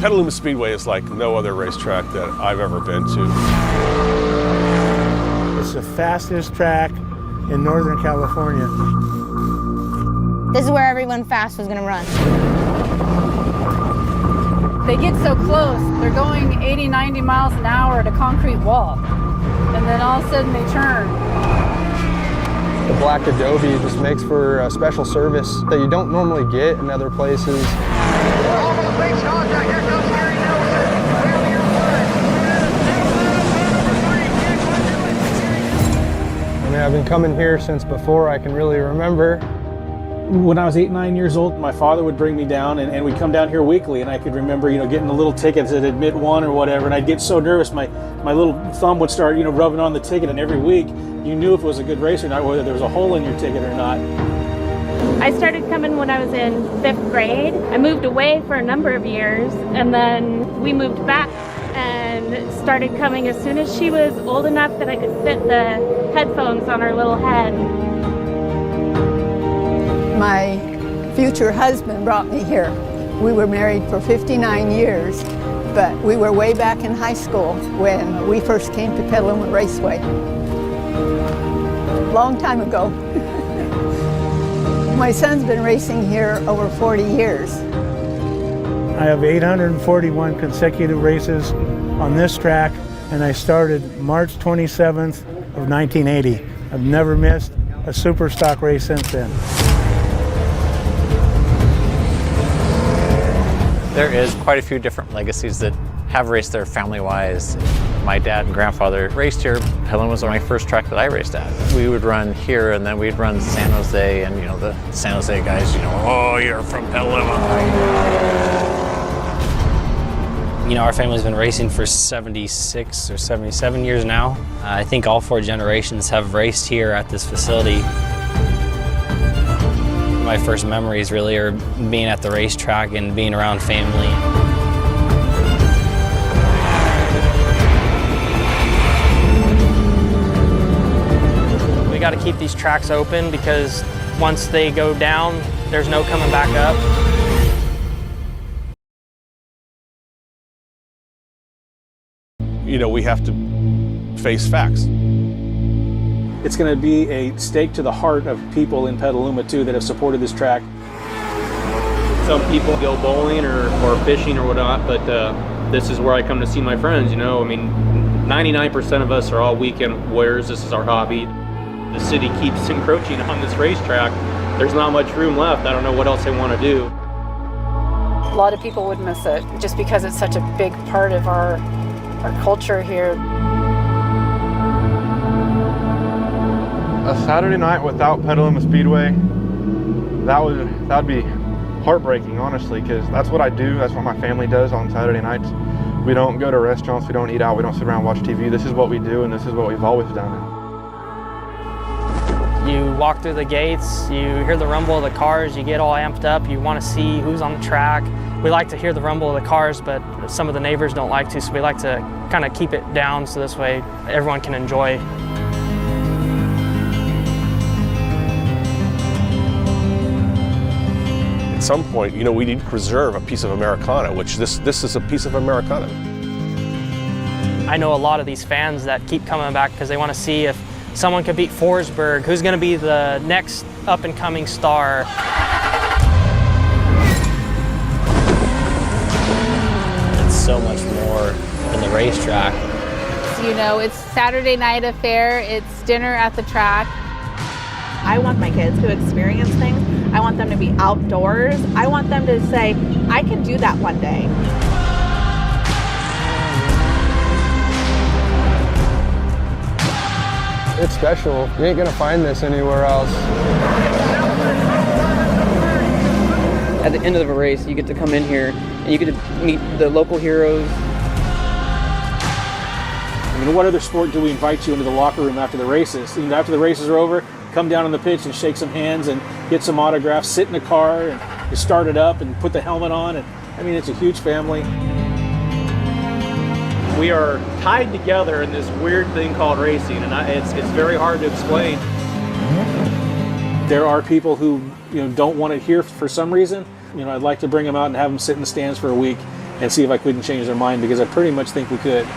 Petaluma Speedway is like no other racetrack that I've ever been to. It's the fastest track in Northern California. This is where everyone fast was going to run. They get so close, they're going 80, 90 miles an hour at a concrete wall. And then all of a sudden they turn. The black adobe just makes for a special service that you don't normally get in other places. We're almost reached contact. Here comes Gary Nelson. Clearly your I mean, I've been coming here since before I can really remember. When I was 8, 9 years old, my father would bring me down and we'd come down here weekly, and I could remember, getting the little tickets at admit one or whatever, and I'd get so nervous my little thumb would start, rubbing on the ticket, and every week you knew if it was a good race or not, whether there was a hole in your ticket or not. I started coming when I was in 5th grade. I moved away for a number of years, and then we moved back and started coming as soon as she was old enough that I could fit the headphones on her little head. My future husband brought me here. We were married for 59 years, but we were way back in high school when we first came to Petaluma Raceway. Long time ago. My son's been racing here over 40 years. I have 841 consecutive races on this track, and I started March 27th of 1980. I've never missed a super stock race since then. There is quite a few different legacies that have raced there family-wise. My dad and grandfather raced here. Petaluma was my first track that I raced at. We would run here and then we'd run San Jose, and the San Jose guys, oh, you're from Petaluma. Our family's been racing for 76 or 77 years now. I think all 4 generations have raced here at this facility. My first memories really are being at the racetrack and being around family. We got to keep these tracks open because once they go down, there's no coming back up. We have to face facts. It's going to be a stake to the heart of people in Petaluma too that have supported this track. Some people go bowling or fishing or whatnot, but this is where I come to see my friends. 99% of us are all weekend warriors. This is our hobby. The city keeps encroaching on this racetrack. There's not much room left. I don't know what else they want to do. A lot of people would miss it just because it's such a big part of our culture here. A Saturday night without Petaluma Speedway, that would be heartbreaking, honestly, because that's what I do. That's what my family does on Saturday nights. We don't go to restaurants, we don't eat out, we don't sit around and watch TV. This is what we do, and this is what we've always done. You walk through the gates, you hear the rumble of the cars, you get all amped up, you want to see who's on the track. We like to hear the rumble of the cars, but some of the neighbors don't like to, so we like to kind of keep it down so this way everyone can enjoy. At some point, we need to preserve a piece of Americana, which this is a piece of Americana. I know a lot of these fans that keep coming back because they want to see if someone could beat Forsberg, who's going to be the next up-and-coming star. It's so much more than the racetrack. It's Saturday night affair, it's dinner at the track. I want my kids to experience things. I want them to be outdoors. I want them to say, I can do that one day. It's special. You ain't gonna find this anywhere else. At the end of a race, you get to come in here and you get to meet the local heroes. What other sport do we invite you into the locker room after the races? After the races are over, come down on the pitch and shake some hands and get some autographs, sit in the car and you start it up and put the helmet on. And it's a huge family. We are tied together in this weird thing called racing, and it's very hard to explain. There are people who don't want it here for some reason. I'd like to bring them out and have them sit in the stands for a week and see if I couldn't change their mind, because I pretty much think we could.